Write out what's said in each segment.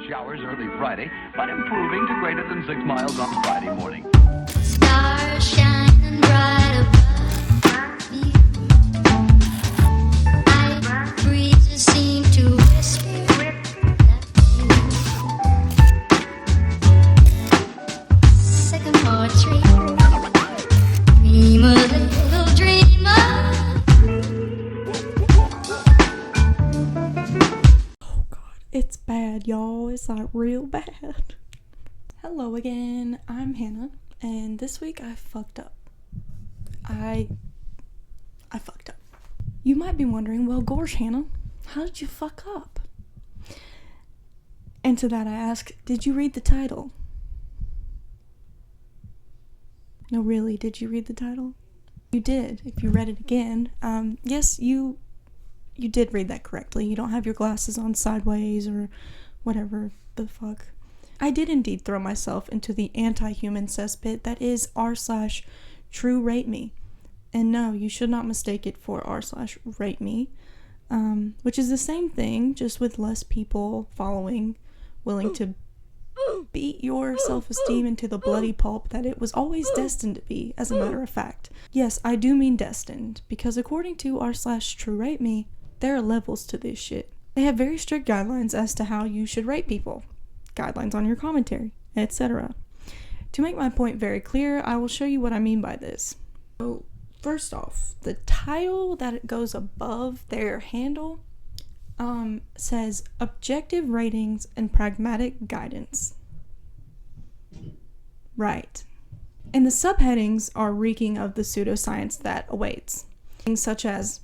showers early Friday, but improving to greater than 6 miles on Friday morning. Stars shining bright above me. Night breezes seem to whisper sycamore tree. Dream a little dreamer. Oh god, it's bad, y'all. It's like real bad. Hello again, I'm Hannah, and this week I fucked up. I fucked up. You might be wondering, well, gosh, Hannah, how did you fuck up? And to that I ask, did you read the title? No, really, did you read the title? You did, if you read it again. Yes, you did read that correctly. You don't have your glasses on sideways or whatever the fuck. I did indeed throw myself into the anti-human cesspit that is r/truerateme. And no, you should not mistake it for r/rateme, which is the same thing, just with less people following, willing to beat your self-esteem into the bloody pulp that it was always destined to be, as a matter of fact. Yes, I do mean destined, because according to r/truerateme, there are levels to this shit. They have very strict guidelines as to how you should rate people, guidelines on your commentary, etc. To make my point very clear, I will show you what I mean by this. So, first off, the title that it goes above their handle says Objective Ratings and Pragmatic Guidance. Right. And the subheadings are reeking of the pseudoscience that awaits. Things such as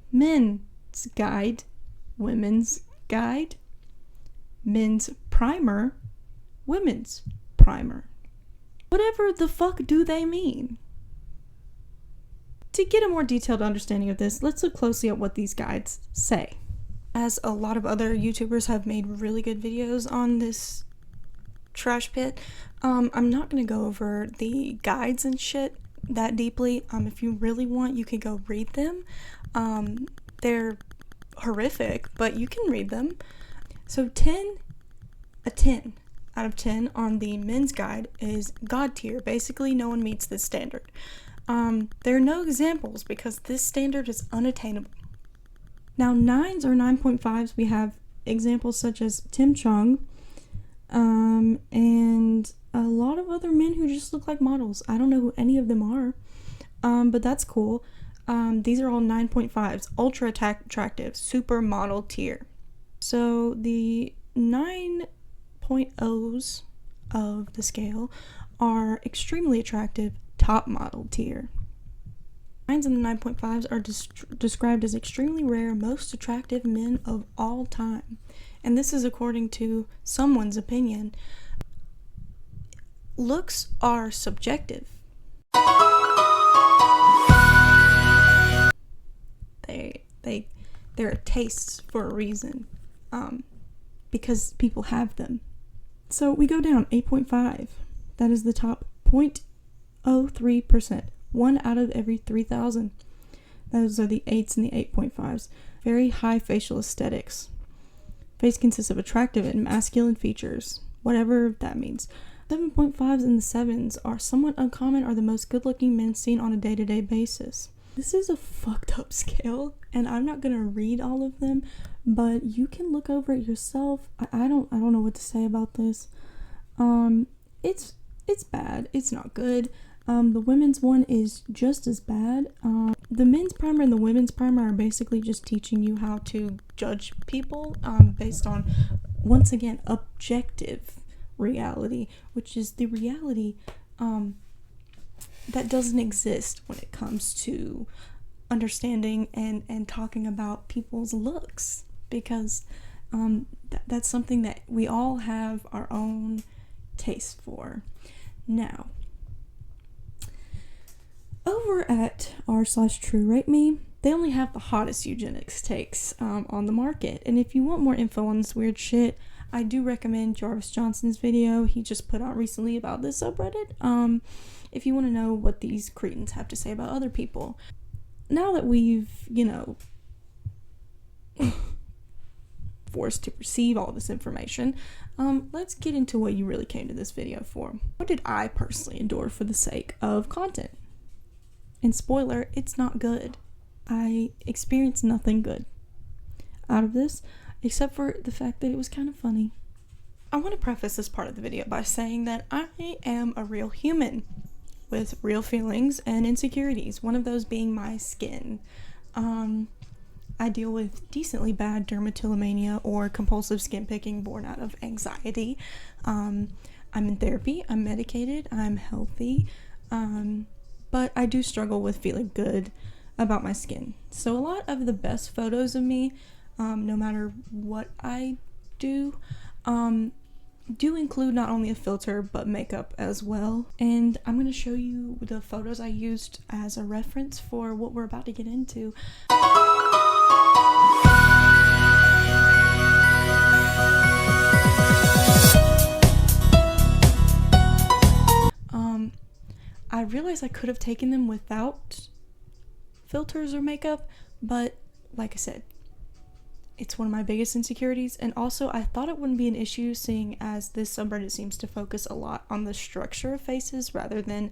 Men's Guide, Women's Guide, Men's Primer, Women's Primer. Whatever the fuck do they mean? To get a more detailed understanding of this, let's look closely at what these guides say. As a lot of other YouTubers have made really good videos on this trash pit, I'm not going to go over the guides and shit that deeply. If you really want, you could go read them. They're horrific, but you can read them. So 10 out of 10 on the men's guide is God tier. Basically, no one meets this standard. There are no examples because this standard is unattainable. Now, 9s or 9.5s, we have examples such as Tim Chung, and a lot of other men who just look like models. I don't know who any of them are, but that's cool. These are all 9.5s, ultra attractive, super model tier. So the 9.0s of the scale are extremely attractive, top model tier. 9s and the 9.5s are described as extremely rare, most attractive men of all time. And this is according to someone's opinion. Looks are subjective. They're tastes for a reason. Because people have them. So we go down 8.5. That is the top 0.03%. 1 out of every 3,000. Those are the 8s and the 8.5s. Very high facial aesthetics. Face consists of attractive and masculine features, whatever that means. 7.5s and the 7s are somewhat uncommon, are the most good-looking men seen on a day-to-day basis. This is a fucked up scale, and I'm not gonna read all of them, but you can look over it yourself. I don't know what to say about this. It's bad. It's not good. The women's one is just as bad. The men's primer and the women's primer are basically just teaching you how to judge people based on, once again, objective reality, which is the reality that doesn't exist when it comes to understanding and talking about people's looks, because that's something that we all have our own taste for. Now, over at r/truerateme, they only have the hottest eugenics takes on the market. And if you want more info on this weird shit, I do recommend Jarvis Johnson's video he just put out recently about this subreddit. If you want to know what these cretins have to say about other people. Now that we've, forced to receive all this information, let's get into what you really came to this video for. What did I personally endure for the sake of content? And spoiler, it's not good. I experienced nothing good out of this, except for the fact that it was kind of funny. I want to preface this part of the video by saying that I am a real human with real feelings and insecurities, one of those being my skin. I deal with decently bad dermatillomania or compulsive skin picking born out of anxiety. I'm in therapy, I'm medicated, I'm healthy, but I do struggle with feeling good about my skin. So a lot of the best photos of me, no matter what I do include not only a filter but makeup as well. And I'm going to show you the photos I used as a reference for what we're about to get into. I realized I could have taken them without filters or makeup, but like I said, it's one of my biggest insecurities, and also I thought it wouldn't be an issue seeing as this subreddit seems to focus a lot on the structure of faces rather than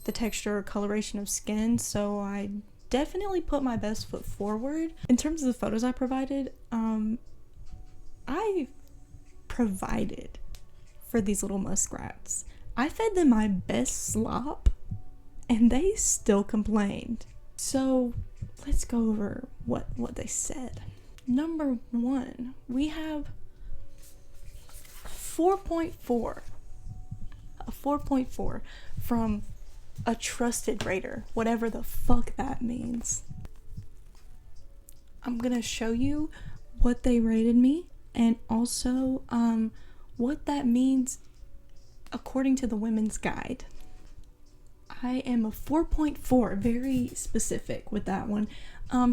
the texture or coloration of skin, so I definitely put my best foot forward. In terms of the photos I provided, I provided for these little muskrats. I fed them my best slop, and they still complained. So let's go over what they said. Number 1, we have 4.4. A 4.4 from a trusted rater, whatever the fuck that means. I'm gonna show you what they rated me and also what that means according to the Women's Guide. I am a 4.4, very specific with that one.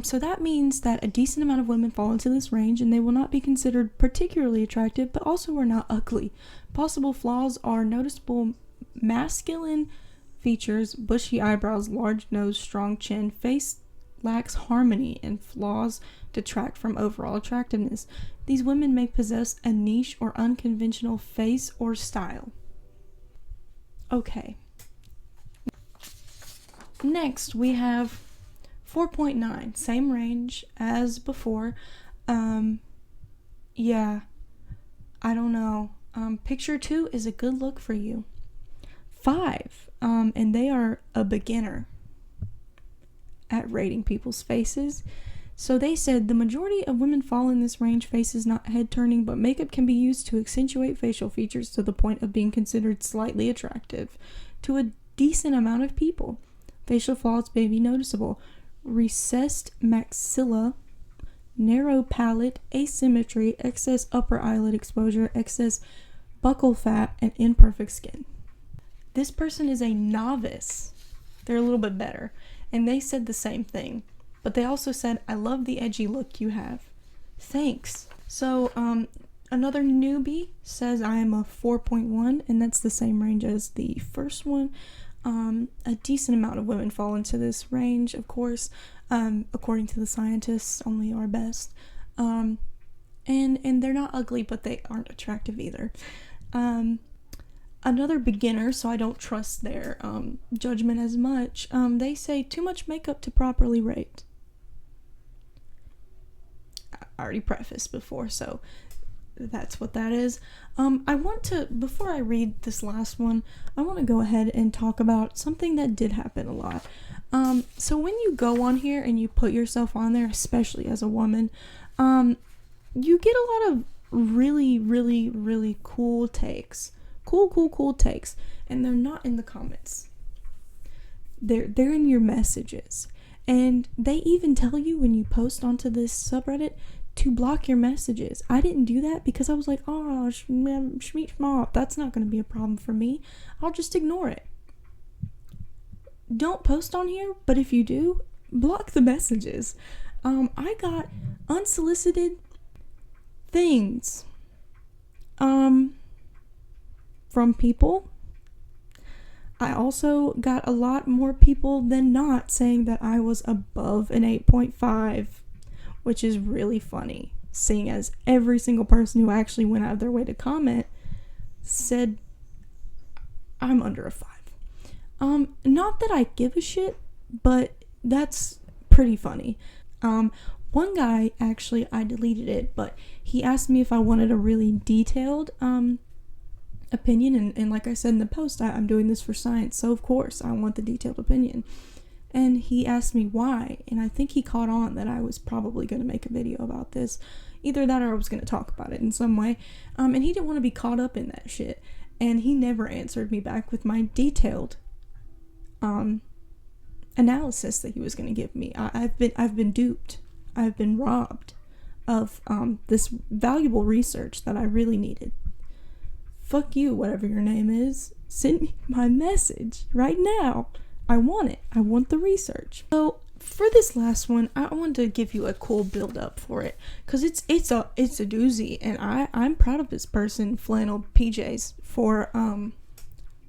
So that means that a decent amount of women fall into this range and they will not be considered particularly attractive, but also are not ugly. Possible flaws are noticeable masculine features, bushy eyebrows, large nose, strong chin, face lacks harmony, and flaws detract from overall attractiveness. These women may possess a niche or unconventional face or style. Okay. Next, we have 4.9, same range as before. Yeah, I don't know. Picture 2 is a good look for you. 5, and they are a beginner at rating people's faces. So they said the majority of women fall in this range. Face is not head turning, but makeup can be used to accentuate facial features to the point of being considered slightly attractive to a decent amount of people. Facial flaws may be noticeable: recessed maxilla, narrow palate, asymmetry, excess upper eyelid exposure, excess buccal fat, and imperfect skin. This person is a novice. They're a little bit better. And they said the same thing. But they also said, I love the edgy look you have. Thanks. So, another newbie says I am a 4.1, and that's the same range as the first one. A decent amount of women fall into this range, of course, according to the scientists, only our best. And they're not ugly, but they aren't attractive either. Another beginner, so I don't trust their judgment as much, they say too much makeup to properly rate. I already prefaced before, so that's what that is. I want to, before I read this last one, I want to go ahead and talk about something that did happen a lot. So when you go on here and you put yourself on there, especially as a woman, you get a lot of really, really, really cool takes. Cool takes. And they're not in the comments. They're in your messages. And they even tell you when you post onto this subreddit to block your messages. I didn't do that because I was like, oh, that's not going to be a problem for me. I'll just ignore it. Don't post on here, but if you do, block the messages. I got unsolicited things from people. I also got a lot more people than not saying that I was above an 8.5, which is really funny. seeing as every single person who actually went out of their way to comment said I'm under a 5. Not that I give a shit, but that's pretty funny. One guy, actually, I deleted it, but he asked me if I wanted a really detailed opinion, and like I said in the post, I'm doing this for science, so of course I want the detailed opinion. And he asked me why, and I think he caught on that I was probably going to make a video about this. Either that or I was going to talk about it in some way. And he didn't want to be caught up in that shit. And he never answered me back with my detailed analysis that he was going to give me. I've been duped. I've been robbed of this valuable research that I really needed. Fuck you, whatever your name is. Send me my message right now. I want it. I want the research. So for this last one, I wanted to give you a cool build up for it, because it's a doozy, and I'm proud of this person, Flannel PJs, for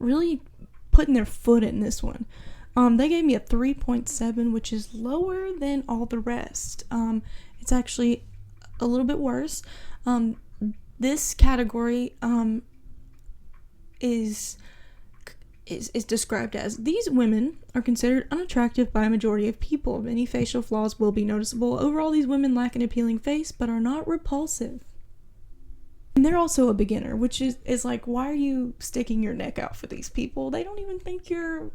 really putting their foot in this one. They gave me a 3.7, which is lower than all the rest. It's actually a little bit worse. This category is described as: these women are considered unattractive by a majority of people. Many facial flaws will be noticeable. Overall, these women lack an appealing face but are not repulsive. And they're also a beginner, which is like, why are you sticking your neck out for these people? They don't even think you're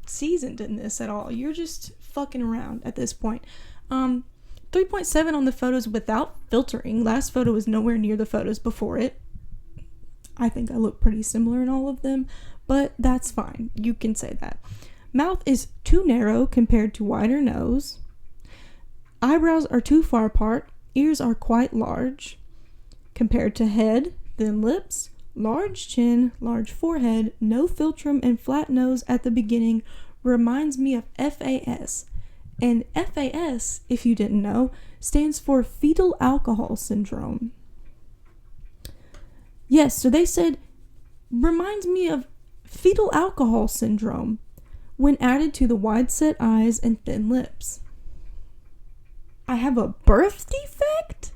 seasoned in this at all. You're just fucking around at this point. 3.7 on the photos without filtering. Last photo was nowhere near the photos before it. I think I look pretty similar in all of them, but that's fine. You can say that. Mouth is too narrow compared to wider nose. Eyebrows are too far apart. Ears are quite large compared to head. Thin lips, large chin, large forehead, no philtrum, and flat nose at the beginning. Reminds me of FAS. And FAS, if you didn't know, stands for fetal alcohol syndrome. Yes, so they said, reminds me of fetal alcohol syndrome when added to the wide-set eyes and thin lips. I have a birth defect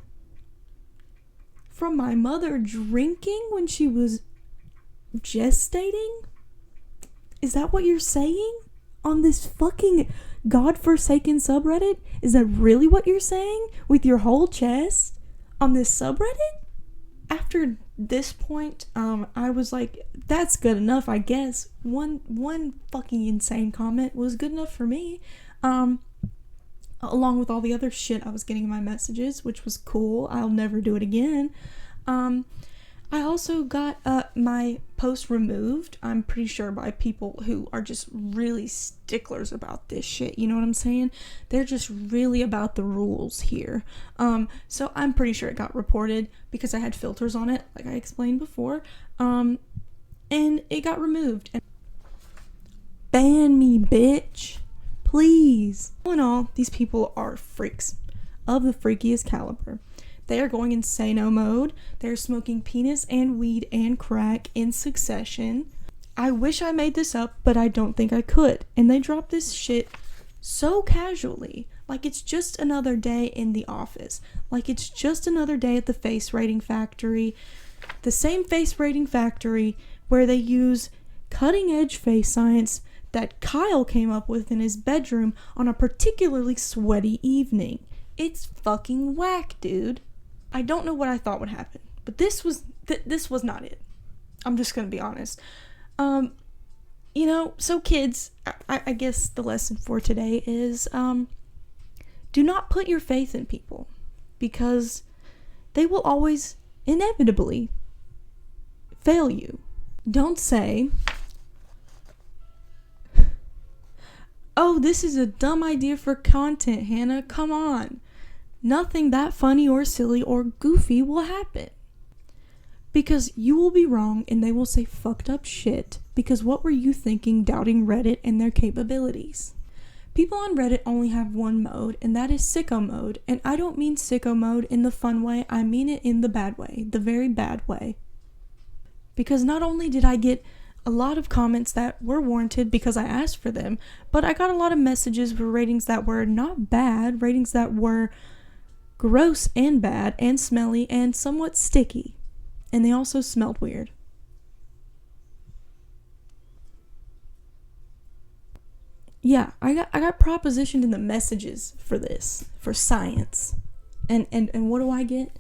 from my mother drinking when she was gestating? Is that what you're saying on this fucking godforsaken subreddit? Is that really what you're saying with your whole chest on this subreddit? After this point, I was like, that's good enough, I guess. One fucking insane comment was good enough for me. Along with all the other shit I was getting in my messages, which was cool. I'll never do it again. I also got my post removed, I'm pretty sure, by people who are just really sticklers about this shit. You know what I'm saying? They're just really about the rules here. So I'm pretty sure it got reported because I had filters on it, like I explained before. And it got removed. Ban me, bitch. Please. All in all, these people are freaks of the freakiest caliber. They are going insano mode. They're smoking penis and weed and crack in succession. I wish I made this up, but I don't think I could. And they drop this shit so casually. Like it's just another day in the office. Like it's just another day at the face rating factory. The same face rating factory where they use cutting edge face science that Kyle came up with in his bedroom on a particularly sweaty evening. It's fucking whack, dude. I don't know what I thought would happen, but this was not it. I'm just gonna be honest. You know, so kids, I guess the lesson for today is, do not put your faith in people, because they will always inevitably fail you. Don't say, oh, this is a dumb idea for content, Hannah. Come on. Nothing that funny or silly or goofy will happen. Because you will be wrong and they will say fucked up shit. Because what were you thinking doubting Reddit and their capabilities? People on Reddit only have one mode, and that is sicko mode. And I don't mean sicko mode in the fun way, I mean it in the bad way. The very bad way. Because not only did I get a lot of comments that were warranted because I asked for them, but I got a lot of messages for ratings that were not bad, ratings that were gross and bad and smelly and somewhat sticky. And they also smelled weird. Yeah, I got propositioned in the messages for this, for science. And what do I get?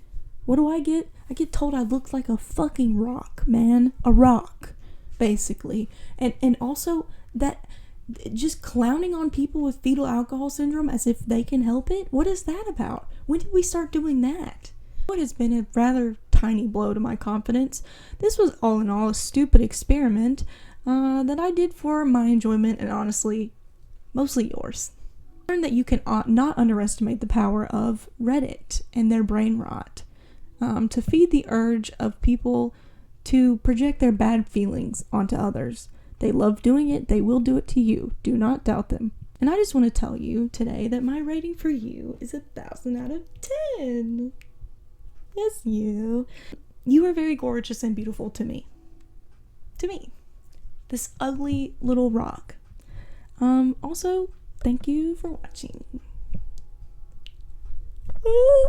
What do I get? I get told I look like a fucking rock, man. A rock, basically. And also that just clowning on people with fetal alcohol syndrome as if they can help it? What is that about? When did we start doing that? What has been a rather tiny blow to my confidence. This was all in all a stupid experiment that I did for my enjoyment and honestly, mostly yours. I learned that you can not underestimate the power of Reddit and their brain rot to feed the urge of people to project their bad feelings onto others. They love doing it. They will do it to you. Do not doubt them. And I just want to tell you today that my rating for you is 1,000 out of 10. Yes, you. You are very gorgeous and beautiful to me. To me. This ugly little rock. Also, thank you for watching. Ooh.